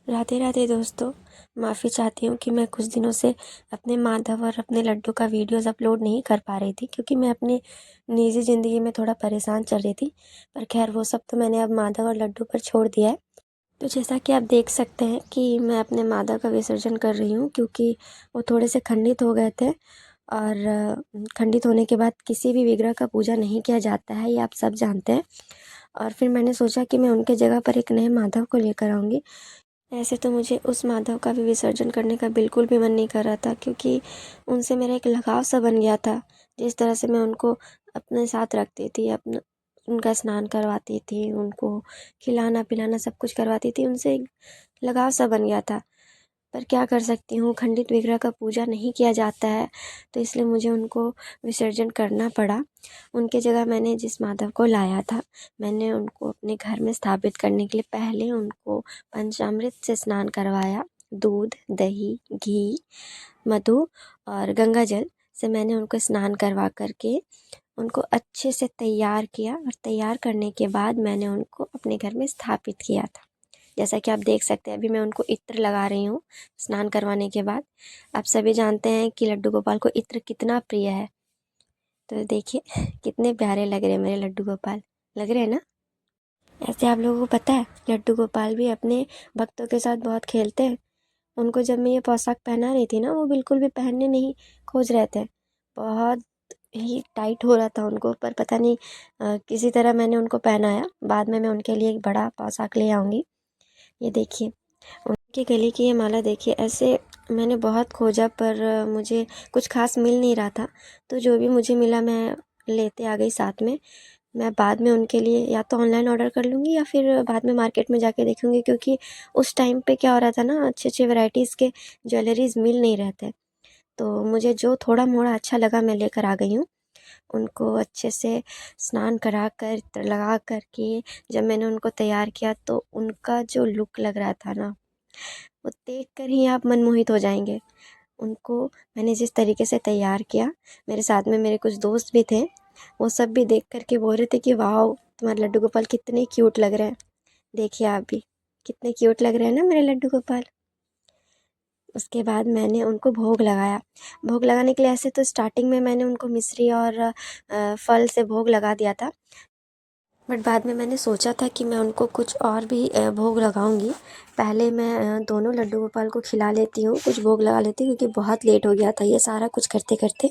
राधे राधे दोस्तों। माफ़ी चाहती हूँ कि मैं कुछ दिनों से अपने माधव और अपने लड्डू का वीडियोस अपलोड नहीं कर पा रही थी, क्योंकि मैं अपनी निजी ज़िंदगी में थोड़ा परेशान चल रही थी। पर खैर वो सब तो मैंने अब माधव और लड्डू पर छोड़ दिया है। तो जैसा कि आप देख सकते हैं कि मैं अपने माधव का विसर्जन कर रही हूँ, क्योंकि वो थोड़े से खंडित हो गए थे। और खंडित होने के बाद किसी भी विग्रह का पूजा नहीं किया जाता है, ये आप सब जानते हैं। और फिर मैंने सोचा कि मैं उनके जगह पर एक नए माधव को लेकर आऊँगी। ऐसे तो मुझे उस माधव का भी विसर्जन करने का बिल्कुल भी मन नहीं कर रहा था, क्योंकि उनसे मेरा एक लगाव सा बन गया था। जिस तरह से मैं उनको अपने साथ रखती थी, अपना उनका स्नान करवाती थी, उनको खिलाना पिलाना सब कुछ करवाती थी, उनसे एक लगाव सा बन गया था। पर क्या कर सकती हूँ, खंडित विग्रह का पूजा नहीं किया जाता है, तो इसलिए मुझे उनको विसर्जन करना पड़ा। उनके जगह मैंने जिस माधव को लाया था, मैंने उनको अपने घर में स्थापित करने के लिए पहले उनको पंचामृत से स्नान करवाया। दूध, दही, घी, मधु और गंगा जल से मैंने उनको स्नान करवा करके उनको अच्छे से तैयार किया, और तैयार करने के बाद मैंने उनको अपने घर में स्थापित किया था। जैसा कि आप देख सकते हैं, अभी मैं उनको इत्र लगा रही हूँ स्नान करवाने के बाद। आप सभी जानते हैं कि लड्डू गोपाल को इत्र कितना प्रिय है। तो देखिए कितने प्यारे लग रहे हैं मेरे लड्डू गोपाल, लग रहे हैं ना। ऐसे आप लोगों को पता है, लड्डू गोपाल भी अपने भक्तों के साथ बहुत खेलते हैं। उनको जब मैं ये पोशाक पहना रही थी ना, वो बिल्कुल भी पहनने नहीं खोज रहे थे। बहुत ही टाइट हो रहा था उनको, पर पता नहीं किसी तरह मैंने उनको पहनाया। बाद में मैं उनके लिए एक बड़ा पोशाक ले आऊँगी। ये देखिए, उनके गले की ये माला देखिए। ऐसे मैंने बहुत खोजा, पर मुझे कुछ खास मिल नहीं रहा था। तो जो भी मुझे मिला मैं लेते आ गई साथ में। मैं बाद में उनके लिए या तो ऑनलाइन ऑर्डर कर लूँगी, या फिर बाद में मार्केट में जाके देखूँगी, क्योंकि उस टाइम पे क्या हो रहा था ना, अच्छे अच्छे वैराइटीज़ के ज्वेलरीज़ मिल नहीं रहे थे। तो मुझे जो थोड़ा मोड़ा अच्छा लगा मैं लेकर आ गई हूँ। उनको अच्छे से स्नान करा कर, इत्र लगा कर के जब मैंने उनको तैयार किया, तो उनका जो लुक लग रहा था ना, वो देख कर ही आप मनमोहित हो जाएंगे। उनको मैंने जिस तरीके से तैयार किया, मेरे साथ में मेरे कुछ दोस्त भी थे, वो सब भी देख कर के बोल रहे थे कि वाह, तुम्हारे लड्डू गोपाल कितने क्यूट लग रहे हैं। देखिए आप भी कितने क्यूट लग रहे हैं ना मेरे लड्डू गोपाल। उसके बाद मैंने उनको भोग लगाया। भोग लगाने के लिए ऐसे तो स्टार्टिंग में मैंने उनको मिश्री और फल से भोग लगा दिया था, बट बाद में मैंने सोचा था कि मैं उनको कुछ और भी भोग लगाऊंगी। पहले मैं दोनों लड्डू गोपाल को खिला लेती हूँ, कुछ भोग लगा लेती हूँ, क्योंकि बहुत लेट हो गया था ये सारा कुछ करते करते।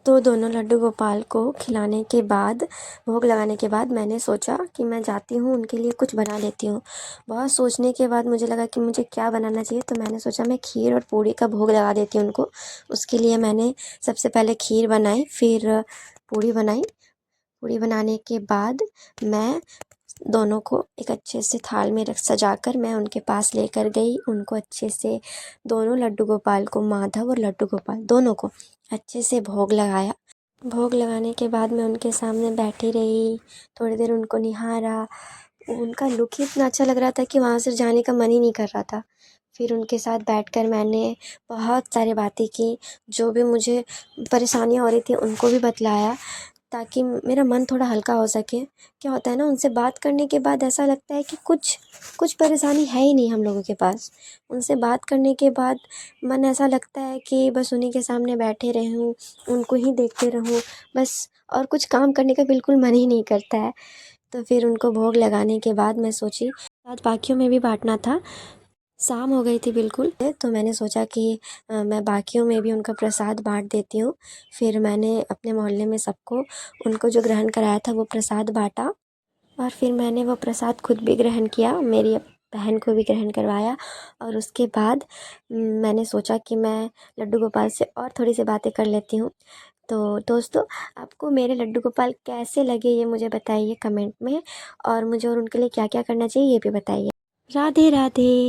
तो दोनों लड्डू गोपाल को खिलाने के बाद, भोग लगाने के बाद, मैंने सोचा कि मैं जाती हूँ उनके लिए कुछ बना लेती हूँ। बहुत सोचने के बाद मुझे लगा कि मुझे क्या बनाना चाहिए, तो मैंने सोचा मैं खीर और पूड़ी का भोग लगा देती हूँ उनको। उसके लिए मैंने सबसे पहले खीर बनाई, फिर पूड़ी बनाई। पूड़ी बनाने के बाद मैं दोनों को एक अच्छे से थाल में रख सजाकर मैं उनके पास लेकर गई। उनको अच्छे से, दोनों लड्डू गोपाल को, माधव और लड्डू गोपाल दोनों को अच्छे से भोग लगाया। भोग लगाने के बाद मैं उनके सामने बैठी रही, थोड़ी देर उनको निहारा। उनका लुक ही इतना अच्छा लग रहा था कि वहाँ से जाने का मन ही नहीं कर रहा था। फिर उनके साथ बैठकर मैंने बहुत सारी बातें की, जो भी मुझे परेशानियाँ हो रही थी उनको भी बतलाया, ताकि मेरा मन थोड़ा हल्का हो सके। क्या होता है ना, उनसे बात करने के बाद ऐसा लगता है कि कुछ कुछ परेशानी है ही नहीं हम लोगों के पास। उनसे बात करने के बाद मन ऐसा लगता है कि बस उन्हीं के सामने बैठे रहूँ, उनको ही देखते रहूँ बस, और कुछ काम करने का बिल्कुल मन ही नहीं करता है। तो फिर उनको भोग लगाने के बाद मैं सोची शायद बाकियों में भी बाँटना था। शाम हो गई थी बिल्कुल, तो मैंने सोचा कि मैं बाकियों में भी उनका प्रसाद बाँट देती हूँ। फिर मैंने अपने मोहल्ले में सबको, उनको जो ग्रहण कराया था वो प्रसाद बाँटा, और फिर मैंने वो प्रसाद खुद भी ग्रहण किया, मेरी बहन को भी ग्रहण करवाया। और उसके बाद मैंने सोचा कि मैं लड्डू गोपाल से और थोड़ी सी बातें कर लेती हूँ। तो दोस्तों, आपको मेरे लड्डू गोपाल कैसे लगे ये मुझे बताइए कमेंट में, और मुझे और उनके लिए क्या क्या करना चाहिए ये भी बताइए। राधे राधे।